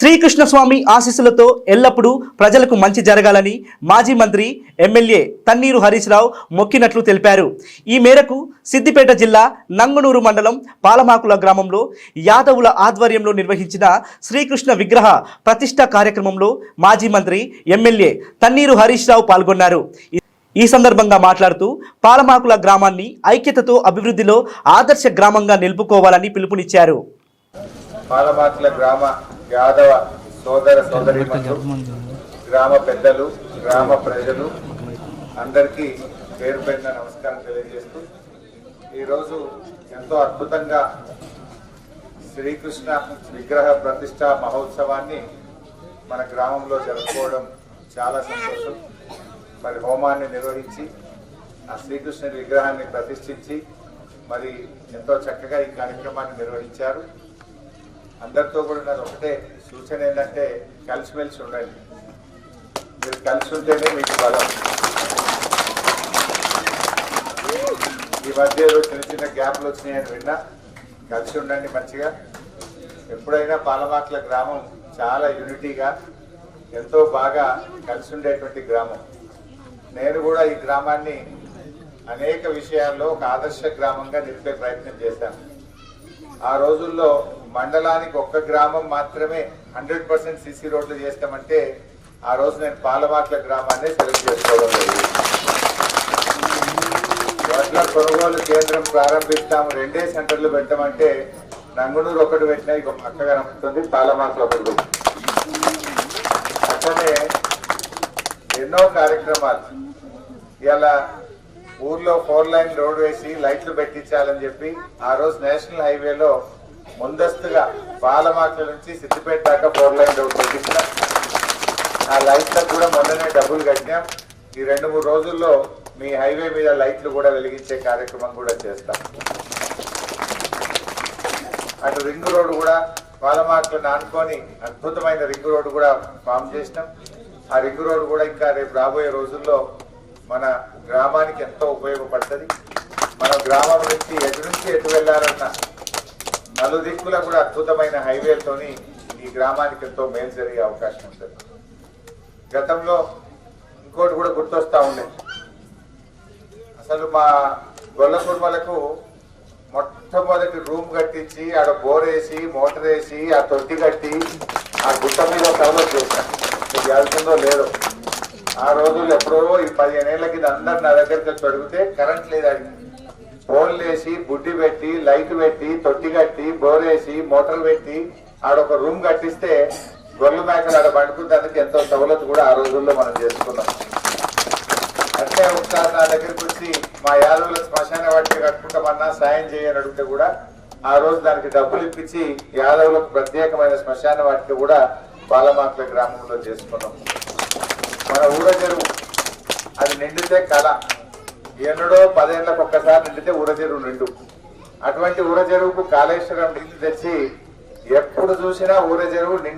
శ్రీకృష్ణ స్వామి ఆశీస్సులతో ఎల్లప్పుడూ ప్రజలకు మంచి జరగాలని మాజీ మంత్రి ఎమ్మెల్యే తన్నీరు హరీష్ రావు మొక్కినట్లు తెలిపారు. ఈ మేరకు సిద్దిపేట జిల్లా నంగునూరు మండలం పాలమాకుల గ్రామంలో యాదవుల ఆధ్వర్యంలో నిర్వహించిన శ్రీకృష్ణ విగ్రహ ప్రతిష్ఠ కార్యక్రమంలో మాజీ మంత్రి ఎమ్మెల్యే తన్నీరు హరీష్ రావు పాల్గొన్నారు. ఈ సందర్భంగా మాట్లాడుతూ పాలమాకుల గ్రామాన్ని ఐక్యతతో అభివృద్ధిలో ఆదర్శ గ్రామంగా నిలుపుకోవాలని పిలుపునిచ్చారు. పాలమాకుల గ్రామ యాదవ సోదర సోదరీమణులు, గ్రామ పెద్దలు, గ్రామ ప్రజలు అందరికీ పేరు పేరున నమస్కారం తెలియజేస్తూ ఈరోజు ఎంతో అద్భుతంగా శ్రీకృష్ణ విగ్రహ ప్రతిష్ట మహోత్సవాన్ని మన గ్రామంలో జరుపుకోవడం చాలా సంతోషం. మరి హోమాన్ని నిర్వహించి ఆ శ్రీకృష్ణ విగ్రహాన్ని ప్రతిష్ఠించి మరి ఎంతో చక్కగా ఈ కార్యక్రమాన్ని నిర్వహించారు. అందరితో కూడా నాకు ఒకటే సూచన ఏంటంటే కలిసిమెలిసి ఉండండి. మీరు కలిసి ఉంటేనే మీకు బలం. ఈ మధ్య చిన్న చిన్న గ్యాప్లు వచ్చినాయని విన్నా. కలిసి ఉండండి మంచిగా. ఎప్పుడైనా పాలమాకుల గ్రామం చాలా యూనిటీగా ఎంతో బాగా కలిసి ఉండేటువంటి గ్రామం. నేను కూడా ఈ గ్రామాన్ని అనేక విషయాల్లో ఒక ఆదర్శ గ్రామంగా నిలిపే ప్రయత్నం చేశాను. ఆ రోజుల్లో మండలానికి ఒక్క గ్రామం మాత్రమే 100% సిసి రోడ్లు చేస్తామంటే ఆ రోజు నేను పాలమాకుల గ్రామాన్ని సెలెక్ట్ చేసుకోవడం జరిగింది. వడ్ల కొనుగోలు కేంద్రం ప్రారంభిస్తాము, 2 సెంటర్లు పెట్టామంటే నంగునూరు ఒకటి పెట్టినా ఇక పక్కగా నమ్ముతుంది, పాలమాకులు ఒకటి. అట్లనే ఎన్నో కార్యక్రమాలు. ఇలా ఊర్లో 4 లైన్ రోడ్ వేసి లైట్లు పెట్టించాలని చెప్పి ఆ రోజు నేషనల్ హైవేలో ముందస్తుగా పాలమాకుల నుంచి సిద్దిపేట దాకా 4 లైన్ రోడ్ పెట్టించాం. ఆ లైట్లకు కూడా మొన్ననే డబ్బులు కట్టినాం. ఈ 2-3 రోజుల్లో మీ హైవే మీద లైట్లు కూడా వెలిగించే కార్యక్రమం కూడా చేస్తాం. అటు రింగ్ రోడ్ కూడా పాలమాకులను ఆనుకొని అద్భుతమైన రింగ్ రోడ్ కూడా ఫామ్ చేసినాం. ఆ రింగ్ రోడ్ కూడా ఇంకా రేపు రాబోయే రోజుల్లో మన గ్రామానికి ఎంతో ఉపయోగపడుతుంది. మన గ్రామం నుంచి ఎటు వెళ్ళాలన్నా నలుదిక్కుల కూడా అద్భుతమైన హైవేలతోని ఈ గ్రామానికి ఎంతో మేలు జరిగే అవకాశం ఉంటుంది. గతంలో ఇంకోటి కూడా గుర్తొస్తా ఉండే, అసలు మా గొల్ల కుటుంబాలకు మొట్టమొదటి రూమ్ కట్టించి ఆడ బోర్ వేసి మోటార్ వేసి ఆ తొట్టి కట్టి ఆ గుట్ట మీద డెవలప్ చేశాను. మీకు వెళ్తుందో లేదో. ఆ రోజుల్లో ఎప్పుడో ఈ 15 ఏళ్ల కింద అందరు నా దగ్గరికి వచ్చి అడిగితే కరెంట్ లేదండి. పోల్ వేసి బుడ్డి పెట్టి లైట్ పెట్టి తొట్టి కట్టి బోర్ వేసి మోటార్ పెట్టి ఆడొక రూమ్ కట్టిస్తే గొర్రెల మేకలు ఆడ పండుకుంటానికి ఎంతో సవలతు కూడా ఆ రోజుల్లో మనం చేసుకున్నాం. అంటే ఒకసారి నా దగ్గరికి వచ్చి మా యాదవుల శ్మశాన వాటికి కట్టుకుంటామన్నా సాయం చేయని అడిగితే కూడా ఆ రోజు దానికి డబ్బులు ఇప్పించి యాదవులకు ప్రత్యేకమైన శ్మశాన వాటికి కూడా పాలమాకుల గ్రామంలో చేసుకున్నాం. మన ఊర చెరువు అది నిండితే కళ. ఎన్నడో 10 ఏళ్లకు ఒక్కసారి నిండితే ఊర చెరువు నిండు. అటువంటి ఊర చెరువుకు కాళేశ్వరం నీళ్లు తెచ్చి ఎప్పుడు చూసినా ఊర చెరువు నిండు